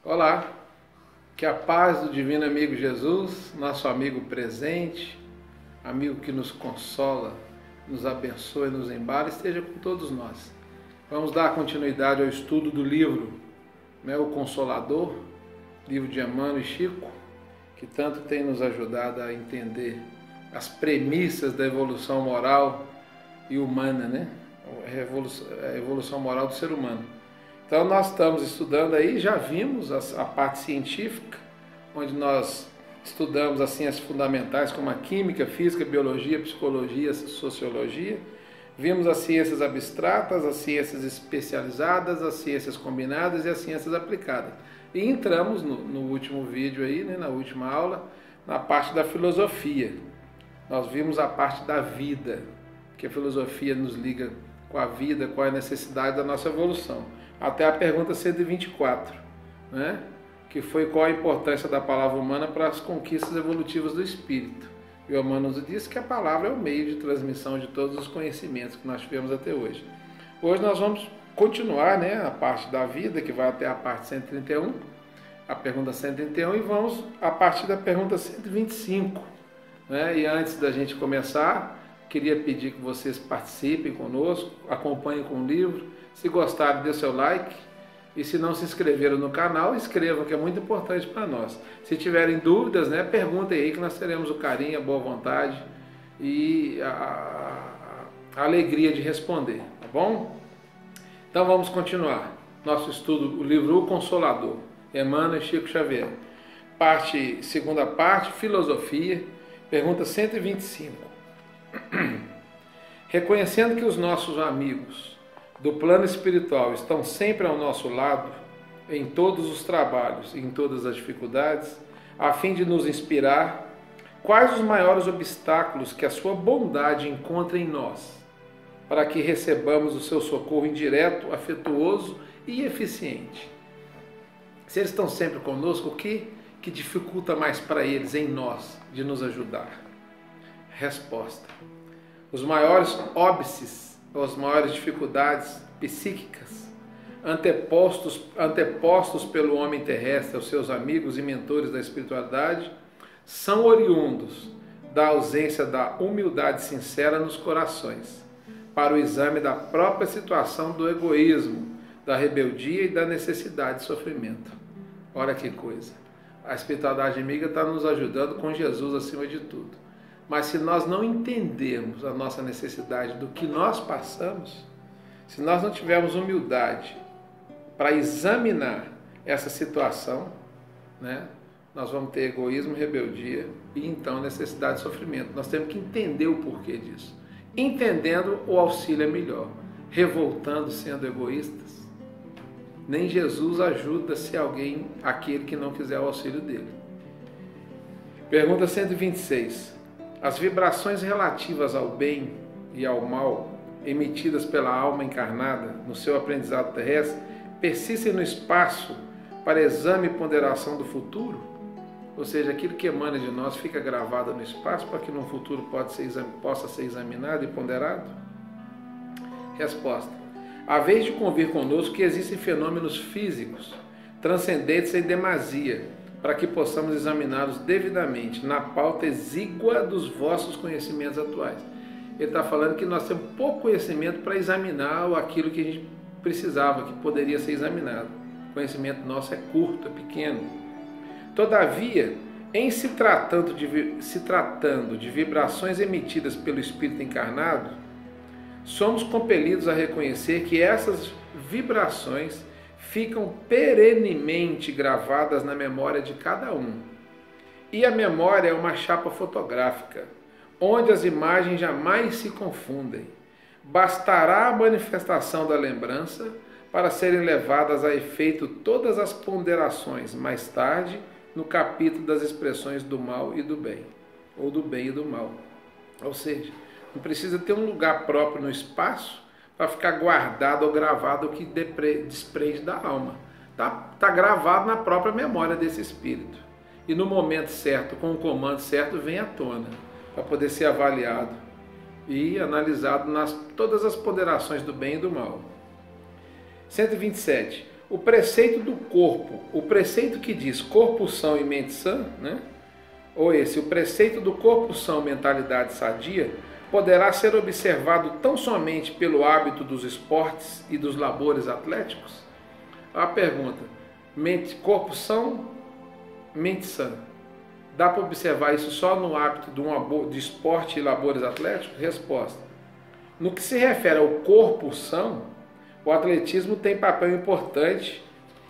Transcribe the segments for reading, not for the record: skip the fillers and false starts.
Olá, que a paz do Divino Amigo Jesus, nosso amigo presente, amigo que nos consola, nos abençoa e nos embala, esteja com todos nós. Vamos dar continuidade ao estudo do livro, O Consolador, livro de Emmanuel e Chico, que tanto tem nos ajudado a entender as premissas da evolução moral e humana, a evolução moral do ser humano. Então nós estamos estudando aí, já vimos a parte científica, onde nós estudamos as ciências fundamentais como a química, física, biologia, psicologia, sociologia. Vimos as ciências abstratas, as ciências especializadas, as ciências combinadas e as ciências aplicadas. E entramos no último vídeo aí, na última aula, na parte da filosofia. Nós vimos a parte da vida, que a filosofia nos liga com a vida, com a necessidade da nossa evolução. Até a pergunta 124, que foi qual a importância da palavra humana para as conquistas evolutivas do espírito. E o Emmanuel nos disse que a palavra é o meio de transmissão de todos os conhecimentos que nós tivemos até hoje. Hoje nós vamos continuar a parte da vida, que vai até a parte 131, a pergunta 131, e vamos a partir da pergunta 125. E antes da gente começar, queria pedir que vocês participem conosco, acompanhem com o livro. Se gostarem, dê seu like. E se não se inscreveram no canal, inscrevam, que é muito importante para nós. Se tiverem dúvidas, perguntem aí, que nós teremos o carinho, a boa vontade e a alegria de responder, tá bom? Então vamos continuar nosso estudo, o livro O Consolador, Emmanuel e Chico Xavier. Segunda parte, filosofia, pergunta 125. Reconhecendo que os nossos amigos do plano espiritual estão sempre ao nosso lado, em todos os trabalhos e em todas as dificuldades, a fim de nos inspirar, quais os maiores obstáculos que a sua bondade encontra em nós, para que recebamos o seu socorro indireto, afetuoso e eficiente? Se eles estão sempre conosco, o que dificulta mais para eles, em nós, de nos ajudar? Resposta: os maiores óbices, as maiores dificuldades psíquicas, antepostos pelo homem terrestre aos seus amigos e mentores da espiritualidade, são oriundos da ausência da humildade sincera nos corações, para o exame da própria situação do egoísmo, da rebeldia e da necessidade de sofrimento. Olha que coisa! A espiritualidade amiga está nos ajudando com Jesus acima de tudo. Mas se nós não entendermos a nossa necessidade do que nós passamos, se nós não tivermos humildade para examinar essa situação, nós vamos ter egoísmo, rebeldia e então necessidade de sofrimento. Nós temos que entender o porquê disso. Entendendo, o auxílio é melhor. Revoltando, sendo egoístas, nem Jesus ajuda-se aquele que não quiser o auxílio dele. Pergunta 126. As vibrações relativas ao bem e ao mal, emitidas pela alma encarnada no seu aprendizado terrestre, persistem no espaço para exame e ponderação do futuro? Ou seja, aquilo que emana de nós fica gravado no espaço para que no futuro possa ser examinado e ponderado? Resposta: à vez de convir conosco que existem fenômenos físicos transcendentes em demasia, para que possamos examiná-los devidamente na pauta exígua dos vossos conhecimentos atuais. Ele está falando que nós temos pouco conhecimento para examinar aquilo que a gente precisava, que poderia ser examinado. O conhecimento nosso é curto, é pequeno. Todavia, em se tratando de vibrações emitidas pelo espírito encarnado, somos compelidos a reconhecer que essas vibrações ficam perenemente gravadas na memória de cada um. E a memória é uma chapa fotográfica, onde as imagens jamais se confundem. Bastará a manifestação da lembrança para serem levadas a efeito todas as ponderações, mais tarde, no capítulo das expressões do mal e do bem, ou do bem e do mal. Ou seja, não precisa ter um lugar próprio no espaço para ficar guardado ou gravado o que desprende da alma. Tá gravado na própria memória desse espírito. E no momento certo, com o comando certo, vem à tona, para poder ser avaliado e analisado nas todas as ponderações do bem e do mal. 127. o preceito do corpo, o preceito que diz corpo são e mente sã, né? Ou o preceito do corpo são, mentalidade sadia, poderá ser observado tão somente pelo hábito dos esportes e dos labores atléticos? A pergunta, corpo são, mente sã. Dá para observar isso só no hábito de esporte e labores atléticos? Resposta. No que se refere ao corpo são, o atletismo tem papel importante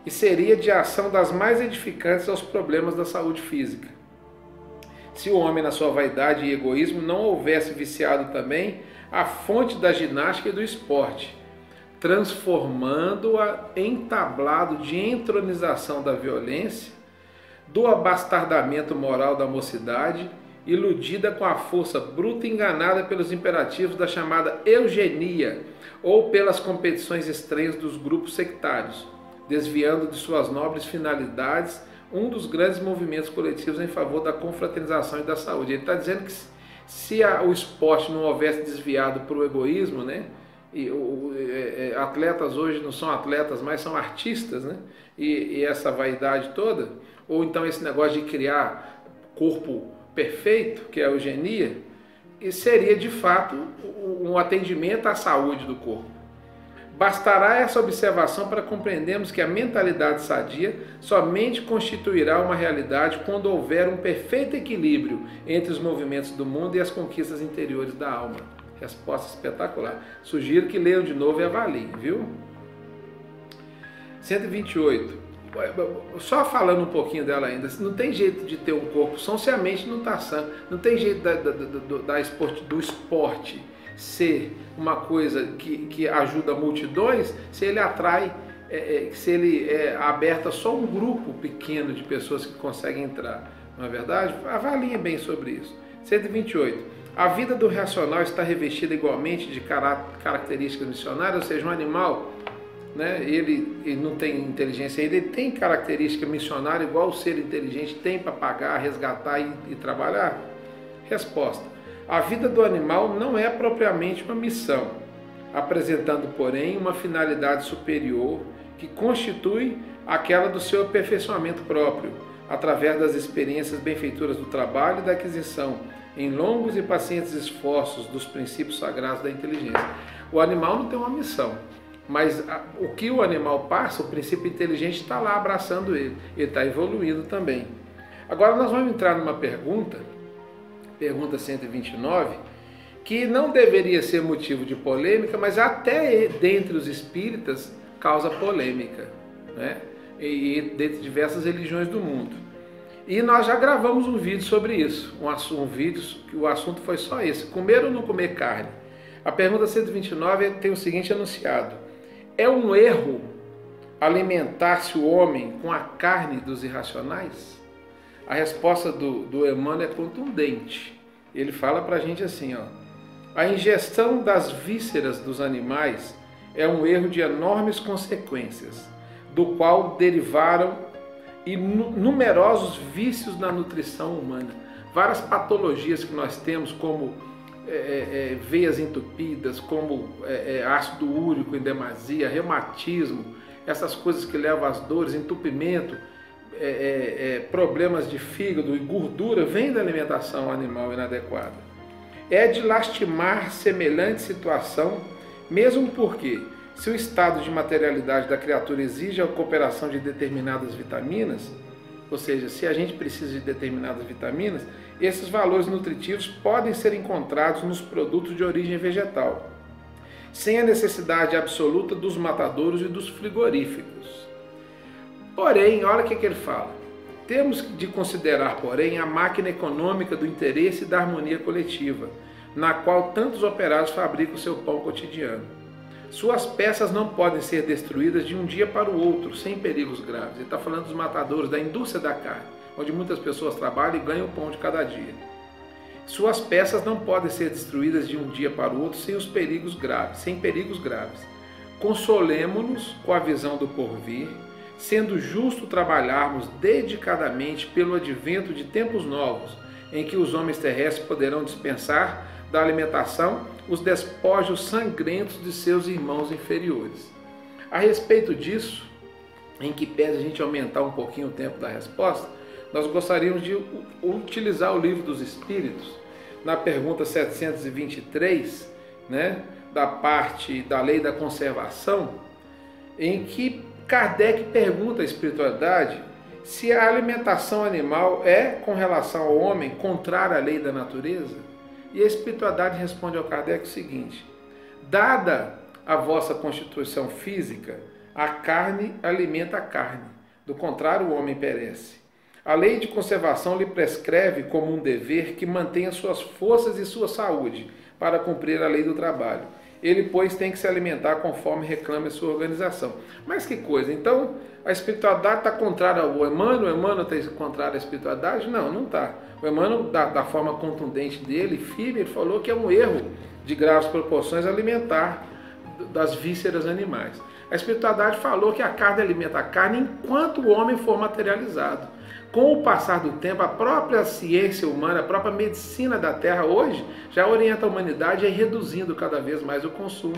e seria de ação das mais edificantes aos problemas da saúde física. Se o homem, na sua vaidade e egoísmo, não houvesse viciado também a fonte da ginástica e do esporte, transformando-a em tablado de entronização da violência, do abastardamento moral da mocidade, iludida com a força bruta e enganada pelos imperativos da chamada eugenia ou pelas competições estranhas dos grupos sectários, desviando de suas nobres finalidades um dos grandes movimentos coletivos em favor da confraternização e da saúde. Ele está dizendo que se o esporte não houvesse desviado para o egoísmo, né? Atletas hoje não são atletas, mas são artistas, né? E essa vaidade toda, ou então esse negócio de criar corpo perfeito, que é a eugenia, e seria de fato um atendimento à saúde do corpo. Bastará essa observação para compreendermos que a mentalidade sadia somente constituirá uma realidade quando houver um perfeito equilíbrio entre os movimentos do mundo e as conquistas interiores da alma. Resposta espetacular. Sugiro que leiam de novo e avaliem, viu? 128. Só falando um pouquinho dela ainda, não tem jeito de ter um corpo são se a mente não está sã. Não tem jeito do esporte ser uma coisa que ajuda multidões se ele atrai, se ele aberta só um grupo pequeno de pessoas que conseguem entrar. Não é verdade? Avaliem bem sobre isso. 128. A vida do racional está revestida igualmente de características missionárias, ou seja, um animal, né, ele não tem inteligência ainda, ele tem característica missionária igual o ser inteligente tem para pagar, resgatar e trabalhar? Resposta. A vida do animal não é propriamente uma missão, apresentando, porém, uma finalidade superior que constitui aquela do seu aperfeiçoamento próprio, através das experiências benfeitoras do trabalho e da aquisição, em longos e pacientes esforços, dos princípios sagrados da inteligência. O animal não tem uma missão, mas o que o animal passa, o princípio inteligente está lá abraçando ele está evoluindo também. Agora nós vamos entrar numa pergunta 129, que não deveria ser motivo de polêmica, mas até dentre os espíritas causa polêmica, né? E dentre diversas religiões do mundo. E nós já gravamos um vídeo sobre isso, um vídeo que o assunto foi só esse, comer ou não comer carne. A pergunta 129 tem o seguinte enunciado: é um erro alimentar-se o homem com a carne dos irracionais? A resposta do Emmanuel é contundente. Ele fala para a gente assim, ó: a ingestão das vísceras dos animais é um erro de enormes consequências, do qual derivaram numerosos vícios na nutrição humana. Várias patologias que nós temos, como veias entupidas, como ácido úrico em demasia, reumatismo, essas coisas que levam às dores, entupimento, problemas de fígado e gordura, vem da alimentação animal inadequada. É de lastimar semelhante situação, mesmo porque, se o estado de materialidade da criatura exige a cooperação de determinadas vitaminas, ou seja, se a gente precisa de determinadas vitaminas, esses valores nutritivos podem ser encontrados nos produtos de origem vegetal, sem a necessidade absoluta dos matadouros e dos frigoríficos. Porém, olha o que ele fala: temos de considerar, porém, a máquina econômica do interesse e da harmonia coletiva, na qual tantos operários fabricam o seu pão cotidiano. Suas peças não podem ser destruídas de um dia para o outro, sem perigos graves. Ele está falando dos matadouros, da indústria da carne, onde muitas pessoas trabalham e ganham o pão de cada dia. Suas peças não podem ser destruídas de um dia para o outro sem perigos graves. Consolemo-nos com a visão do porvir, sendo justo trabalharmos dedicadamente pelo advento de tempos novos, em que os homens terrestres poderão dispensar da alimentação os despojos sangrentos de seus irmãos inferiores. A respeito disso, em que pese a gente aumentar um pouquinho o tempo da resposta, nós gostaríamos de utilizar o Livro dos Espíritos, na pergunta 723, né, da parte da lei da conservação, em que Kardec pergunta à espiritualidade se a alimentação animal é, com relação ao homem, contrária à lei da natureza. E a espiritualidade responde ao Kardec o seguinte: dada a vossa constituição física, a carne alimenta a carne, do contrário o homem perece. A lei de conservação lhe prescreve como um dever que mantenha suas forças e sua saúde para cumprir a lei do trabalho. Ele, pois, tem que se alimentar conforme reclama a sua organização. Mas que coisa! Então, a espiritualidade está contrária ao Emmanuel? O Emmanuel está contrário à espiritualidade? Não, não está. O Emmanuel, da forma contundente dele, firme, ele falou que é um erro de graves proporções alimentar das vísceras animais. A espiritualidade falou que a carne alimenta a carne enquanto o homem for materializado. Com o passar do tempo, a própria ciência humana, a própria medicina da Terra hoje, já orienta a humanidade a ir reduzindo cada vez mais o consumo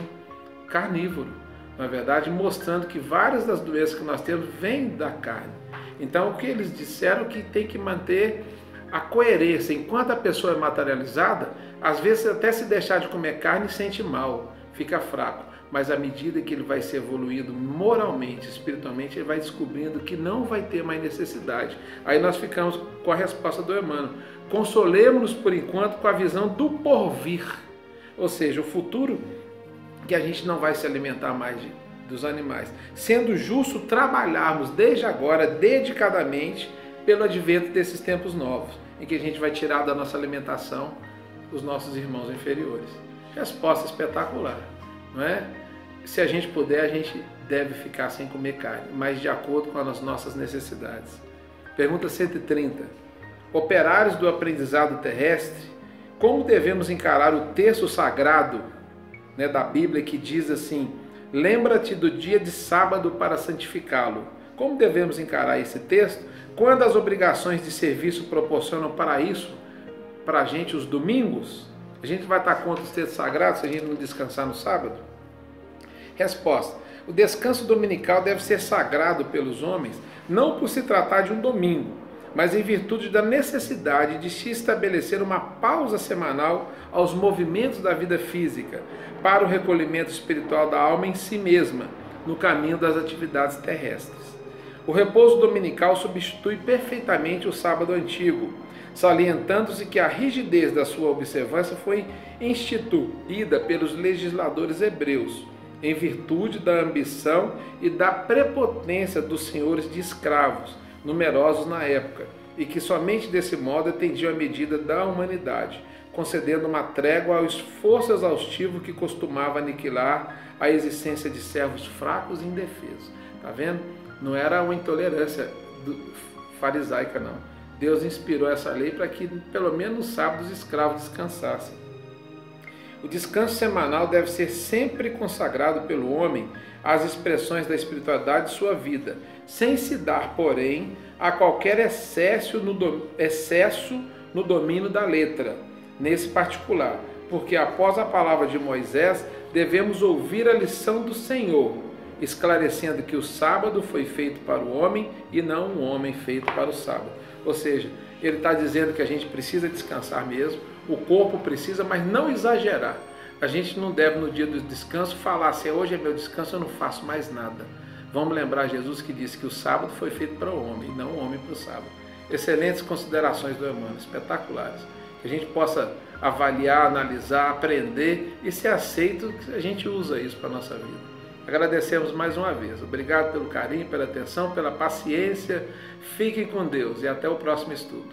carnívoro. Na verdade, mostrando que várias das doenças que nós temos vêm da carne. Então, o que eles disseram que tem que manter a coerência. Enquanto a pessoa é materializada, às vezes até se deixar de comer carne sente mal, fica fraco. Mas à medida que ele vai se evoluindo moralmente, espiritualmente, ele vai descobrindo que não vai ter mais necessidade. Aí nós ficamos com a resposta do Emmanuel: consolemos-nos por enquanto com a visão do porvir, ou seja, o futuro, que a gente não vai se alimentar mais dos animais. Sendo justo trabalharmos desde agora, dedicadamente, pelo advento desses tempos novos, em que a gente vai tirar da nossa alimentação os nossos irmãos inferiores. Resposta espetacular. Não é? Se a gente puder, a gente deve ficar sem comer carne, mas de acordo com as nossas necessidades. Pergunta 130. Operários do aprendizado terrestre, como devemos encarar o texto sagrado, né, da Bíblia, que diz assim: lembra-te do dia de sábado para santificá-lo? Como devemos encarar esse texto quando as obrigações de serviço proporcionam para isso, para a gente, os domingos? A gente vai estar contra os textos sagrados se a gente não descansar no sábado? Resposta: o descanso dominical deve ser sagrado pelos homens, não por se tratar de um domingo, mas em virtude da necessidade de se estabelecer uma pausa semanal aos movimentos da vida física, para o recolhimento espiritual da alma em si mesma, no caminho das atividades terrestres. O repouso dominical substitui perfeitamente o sábado antigo, salientando-se que a rigidez da sua observância foi instituída pelos legisladores hebreus, em virtude da ambição e da prepotência dos senhores de escravos, numerosos na época, e que somente desse modo atendiam a medida da humanidade, concedendo uma trégua ao esforço exaustivo que costumava aniquilar a existência de servos fracos e indefesos. Está vendo? Não era uma intolerância farisaica, não. Deus inspirou essa lei para que, pelo menos no sábado, os escravos descansassem. O descanso semanal deve ser sempre consagrado pelo homem às expressões da espiritualidade de sua vida, sem se dar, porém, a qualquer excesso no domínio da letra, nesse particular, porque após a palavra de Moisés, devemos ouvir a lição do Senhor, esclarecendo que o sábado foi feito para o homem e não um homem feito para o sábado. Ou seja, ele está dizendo que a gente precisa descansar mesmo, o corpo precisa, mas não exagerar. A gente não deve, no dia do descanso, falar assim: hoje é meu descanso, eu não faço mais nada. Vamos lembrar Jesus que disse que o sábado foi feito para o homem, e não o homem para o sábado. Excelentes considerações do Emmanuel, espetaculares. Que a gente possa avaliar, analisar, aprender e ser aceito, que a gente usa isso para a nossa vida. Agradecemos mais uma vez. Obrigado pelo carinho, pela atenção, pela paciência. Fiquem com Deus e até o próximo estudo.